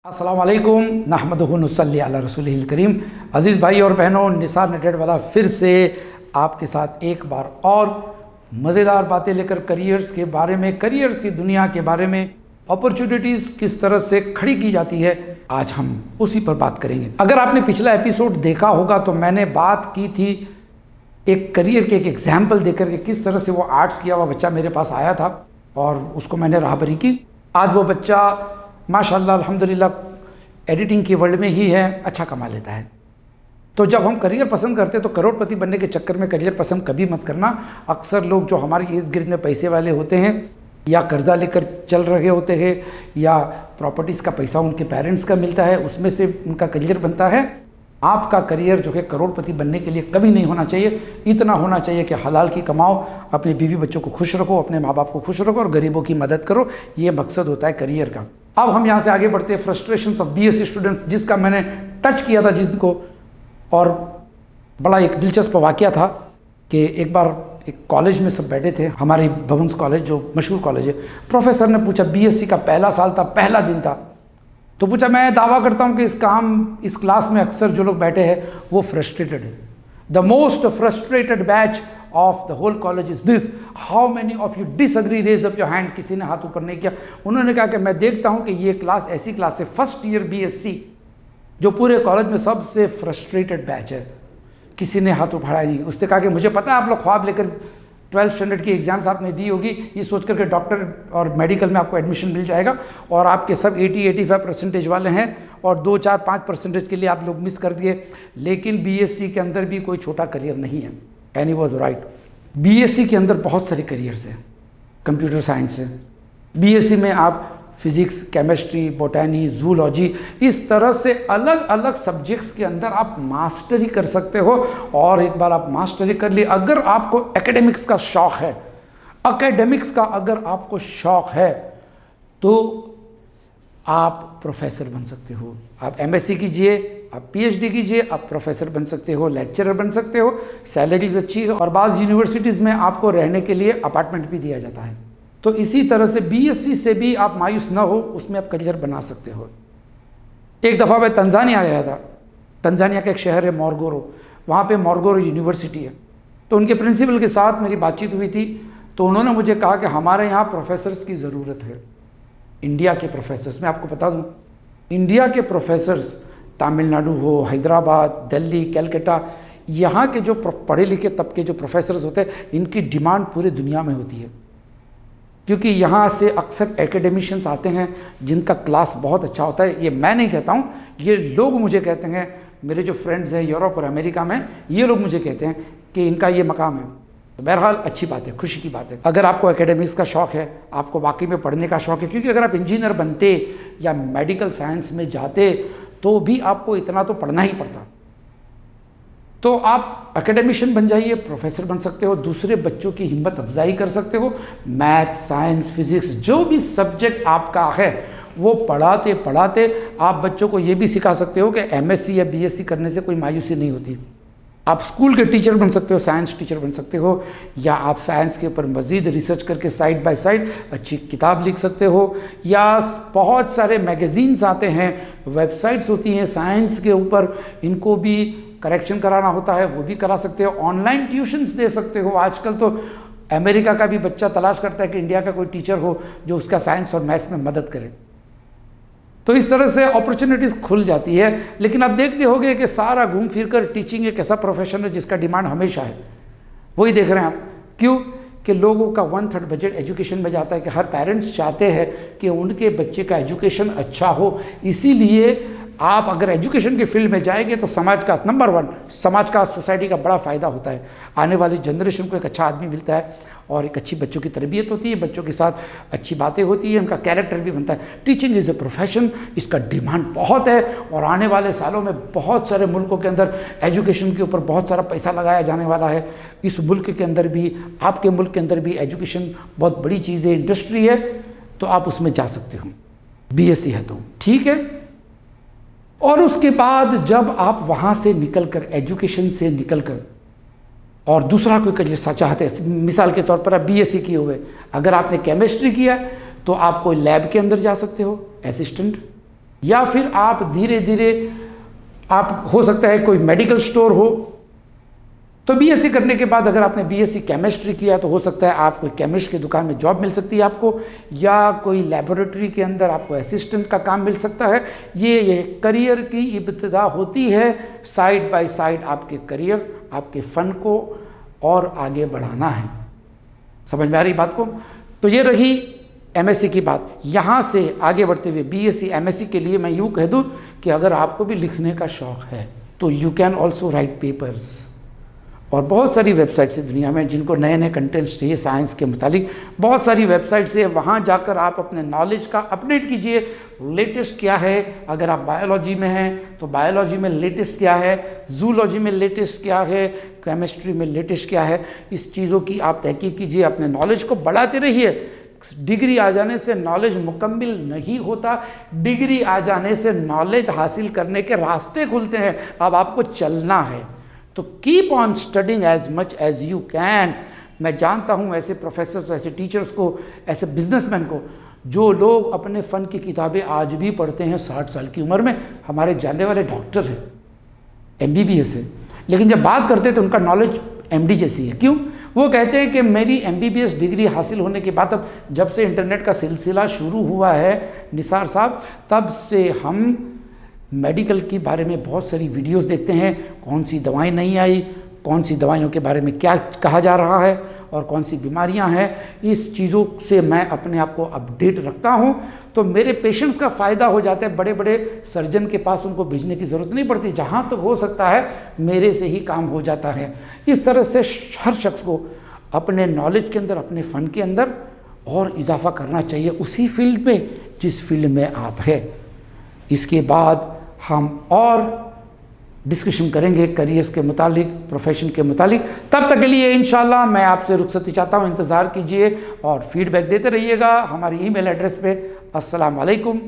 अस्सलाम वालेकुम नहमदुहु नुसल्ली अला रसूलिहिल करीम। अज़ीज़ भाई और बहनों, निसार नेटेड वाला फिर से आपके साथ एक बार और मज़ेदार बातें लेकर करियर्स के बारे में, करियर्स की दुनिया के बारे में, अपॉर्चुनिटीज़ किस तरह से खड़ी की जाती है, आज हम उसी पर बात करेंगे। अगर आपने पिछला एपिसोड देखा होगा तो मैंने बात की थी एक करियर के एक एग्जाम्पल देकर के, किस तरह से वो आर्ट्स किया हुआ बच्चा मेरे पास आया था और उसको मैंने राहबरी की। आज वो बच्चा माशाल्लाह अल्हम्दुलिल्लाह एडिटिंग की वर्ल्ड में ही है, अच्छा कमा लेता है। तो जब हम करियर पसंद करते हैं तो करोड़पति बनने के चक्कर में करियर पसंद कभी मत करना। अक्सर लोग जो हमारे इर्द गिर्द में पैसे वाले होते हैं या कर्जा लेकर चल रहे होते हैं या प्रॉपर्टीज़ का पैसा उनके पेरेंट्स का मिलता है, उसमें से उनका करियर बनता है। आपका करियर जो है करोड़पति बनने के लिए कभी नहीं होना चाहिए। इतना होना चाहिए कि हलाल की कमाओ, अपने बीवी बच्चों को खुश रखो, अपने माँ बाप को खुश रखो और गरीबों की मदद करो। ये मकसद होता है करियर का। अब हम यहाँ से आगे बढ़ते हैं। फ्रस्ट्रेशंस ऑफ बीएससी स्टूडेंट्स, जिसका मैंने टच किया था जिनको, और बड़ा एक दिलचस्प वाक़या था कि एक बार एक कॉलेज में सब बैठे थे, हमारे भवंस कॉलेज जो मशहूर कॉलेज है। प्रोफेसर ने पूछा, बीएससी का पहला साल था, पहला दिन था, तो पूछा, मैं दावा करता हूँ कि इस क्लास में अक्सर जो लोग बैठे हैं वो फ्रस्ट्रेटेड है। The most frustrated batch of the whole college is this, how many of you disagree, raise up your hand. किसी ने हाथ ऊपर नहीं किया। उन्होंने कहा कि मैं देखता हूँ कि ये क्लास ऐसी क्लास है, फर्स्ट ईयर बीएससी, जो पूरे कॉलेज में सबसे फ्रस्ट्रेटेड बैच है। किसी ने हाथ उठाया नहीं। उसने कहा कि मुझे पता है आप लोग ख्वाब लेकर 12th स्टैंडर्ड की एग्जाम्स आपने दी होगी, ये सोच करके डॉक्टर और मेडिकल में आपको एडमिशन मिल जाएगा और आपके सब 80-85% वाले हैं और 2-4-5% के लिए आप लोग मिस कर दिए। लेकिन बीएससी के अंदर भी कोई छोटा करियर नहीं है। And he was right. BSc के अंदर बहुत सारे करियर्स हैं। कंप्यूटर साइंस है, बीएससी में आप फिजिक्स, केमिस्ट्री, बोटैनी, जूलॉजी, इस तरह से अलग अलग सब्जेक्ट्स के अंदर आप मास्टरी कर सकते हो। और एक बार आप मास्टरी कर ली, अगर आपको एकेडमिक्स का शौक़ है, एकेडमिक्स का अगर आपको शौक़ है तो आप प्रोफेसर बन सकते हो। आप एमएससी कीजिए, आप पीएचडी कीजिए, आप प्रोफेसर बन सकते हो, लेक्चरर बन सकते हो। सैलरीज अच्छी है और बाज़ यूनिवर्सिटीज़ में आपको रहने के लिए अपार्टमेंट भी दिया जाता है। तो इसी तरह से बीएससी से भी आप मायूस ना हो, उसमें आप करियर बना सकते हो। एक दफ़ा मैं तंजानिया गया था। तंजानिया का एक शहर है मोरगोरो, वहाँ पे मोरगोरो यूनिवर्सिटी है। तो उनके प्रिंसिपल के साथ मेरी बातचीत हुई थी, तो उन्होंने मुझे कहा कि हमारे यहाँ प्रोफेसर्स की ज़रूरत है, इंडिया के प्रोफेसर्स। मैं आपको बता दूँ, इंडिया के प्रोफेसर्स तमिलनाडु हो, हैदराबाद, दिल्ली, कलकत्ता, यहाँ के जो पढ़े लिखे तबके जो प्रोफेसर्स होते हैं, इनकी डिमांड पूरी दुनिया में होती है। क्योंकि यहाँ से अक्सर एकेडमिशियंस आते हैं जिनका क्लास बहुत अच्छा होता है। ये मैं नहीं कहता हूँ, ये लोग मुझे कहते हैं, मेरे जो फ्रेंड्स हैं यूरोप और अमेरिका में, ये लोग मुझे कहते हैं कि इनका ये मकाम है। तो बहरहाल अच्छी बात है, खुशी की बात है। अगर आपको एकेडमिक्स का शौक़ है, आपको वाकई में पढ़ने का शौक़ है, क्योंकि अगर आप इंजीनियर बनते या मेडिकल साइंस में जाते तो भी आपको इतना तो पढ़ना ही पड़ता। तो आप एकेडमिशियन बन जाइए, प्रोफेसर बन सकते हो, दूसरे बच्चों की हिम्मत अफजाई कर सकते हो। मैथ, साइंस, फिजिक्स, जो भी सब्जेक्ट आपका है वो पढ़ाते पढ़ाते आप बच्चों को ये भी सिखा सकते हो कि एमएससी या बीएससी करने से कोई मायूसी नहीं होती। आप स्कूल के टीचर बन सकते हो, साइंस टीचर बन सकते हो, या आप साइंस के ऊपर मज़ीद रिसर्च करके साइड बाय साइड अच्छी किताब लिख सकते हो। या बहुत सारे मैगज़ीन्स आते हैं, वेबसाइट्स होती हैं साइंस के ऊपर, इनको भी करेक्शन कराना होता है, वो भी करा सकते हो। ऑनलाइन ट्यूशन्स दे सकते हो। आजकल तो अमेरिका का भी बच्चा तलाश करता है कि इंडिया का कोई टीचर हो जो उसका साइंस और मैथ्स में मदद करे। तो इस तरह से अपॉर्चुनिटीज़ खुल जाती है। लेकिन आप देखते होंगे कि सारा घूम फिर कर टीचिंग एक ऐसा प्रोफेशन है जिसका डिमांड हमेशा है। वही देख रहे हैं आप। क्यों? कि लोगों का 1/3 बजट एजुकेशन में जाता है, कि हर पेरेंट्स चाहते हैं कि उनके बच्चे का एजुकेशन अच्छा हो। इसीलिए आप अगर एजुकेशन के फील्ड में जाएंगे तो समाज का नंबर 1, समाज का, सोसाइटी का बड़ा फ़ायदा होता है। आने वाली जनरेशन को एक अच्छा आदमी मिलता है और एक अच्छी बच्चों की तरबियत होती है, बच्चों के साथ अच्छी बातें होती है, उनका कैरेक्टर भी बनता है। टीचिंग इज़ ए प्रोफेशन, इसका डिमांड बहुत है और आने वाले सालों में बहुत सारे मुल्कों के अंदर एजुकेशन के ऊपर बहुत सारा पैसा लगाया जाने वाला है। इस मुल्क के अंदर भी, आपके मुल्क के अंदर भी एजुकेशन बहुत बड़ी चीज़ है, इंडस्ट्री है, तो आप उसमें जा सकते हो। बीएससी है तो ठीक है। और उसके बाद जब आप वहाँ से निकलकर, एजुकेशन से निकलकर और दूसरा कोई करियर चाहते हैं, मिसाल के तौर पर आप बीएससी किए हुए, अगर आपने केमिस्ट्री किया तो आप कोई लैब के अंदर जा सकते हो, असिस्टेंट। या फिर आप धीरे धीरे, आप हो सकता है कोई मेडिकल स्टोर हो, तो बीएससी करने के बाद अगर आपने बीएससी केमिस्ट्री किया तो हो सकता है आप कोई केमिस्ट की दुकान में जॉब मिल सकती है आपको, या कोई लेबोरेटरी के अंदर आपको असिस्टेंट का काम मिल सकता है। ये करियर की इब्तिदा होती है, साइड बाय साइड आपके करियर, आपके फ़न को और आगे बढ़ाना है। समझ में आ रही बात को? तो ये रही एमएससी की बात। यहाँ से आगे बढ़ते हुए बीएससी एमएससी के लिए मैं यूँ कह दूँ कि अगर आपको भी लिखने का शौक़ है तो you can also right papers. और बहुत सारी वेबसाइट्स है दुनिया में जिनको नए नए कंटेंट्स चाहिए साइंस के मुतालिक, बहुत सारी वेबसाइट्स है, वहाँ जाकर आप अपने नॉलेज का अपडेट कीजिए। लेटेस्ट क्या है, अगर आप बायोलॉजी में हैं तो बायोलॉजी में लेटेस्ट क्या है, जूलॉजी में लेटेस्ट क्या है, केमिस्ट्री में लेटेस्ट क्या है, इस चीज़ों की आप तहकीक कीजिए, अपने नॉलेज को बढ़ाते रहिए। डिग्री आ जाने से नॉलेज मुकम्मिल नहीं होता, डिग्री आ जाने से नॉलेज हासिल करने के रास्ते खुलते हैं। अब आपको चलना है तो keep on studying as much as you can. मैं जानता हूँ ऐसे प्रोफेसर्स, ऐसे टीचर्स को, ऐसे बिजनेसमैन को जो लोग अपने फ़न की किताबें आज भी पढ़ते हैं 60 साल की उम्र में। हमारे जानने वाले डॉक्टर हैं, MBBS है, लेकिन जब बात करते हैं तो उनका नॉलेज MD जैसी है। क्यों? वो कहते हैं कि मेरी MBBS डिग्री हासिल होने के बाद, अब जब से इंटरनेट का सिलसिला शुरू हुआ है निसार साहब, तब से हम मेडिकल के बारे में बहुत सारी वीडियोस देखते हैं, कौन सी दवाएं नहीं आई, कौन सी दवाइयों के बारे में क्या कहा जा रहा है और कौन सी बीमारियां हैं, इस चीज़ों से मैं अपने आप को अपडेट रखता हूं। तो मेरे पेशेंट्स का फ़ायदा हो जाता है, बड़े बड़े सर्जन के पास उनको भेजने की ज़रूरत नहीं पड़ती, जहां तक हो सकता है मेरे से ही काम हो जाता है। इस तरह से हर शख्स को अपने नॉलेज के अंदर, अपने फ़न के अंदर और इजाफा करना चाहिए उसी फील्ड में जिस फील्ड में आप है। इसके बाद हम और डिस्कशन करेंगे करियर्स के मुतालिक, प्रोफेशन के मुतालिक। तब तक के लिए इंशाल्लाह मैं आपसे रुखसती चाहता हूँ, इंतज़ार कीजिए और फीडबैक देते रहिएगा हमारी ईमेल एड्रेस पे। अस्सलाम वालेकुम।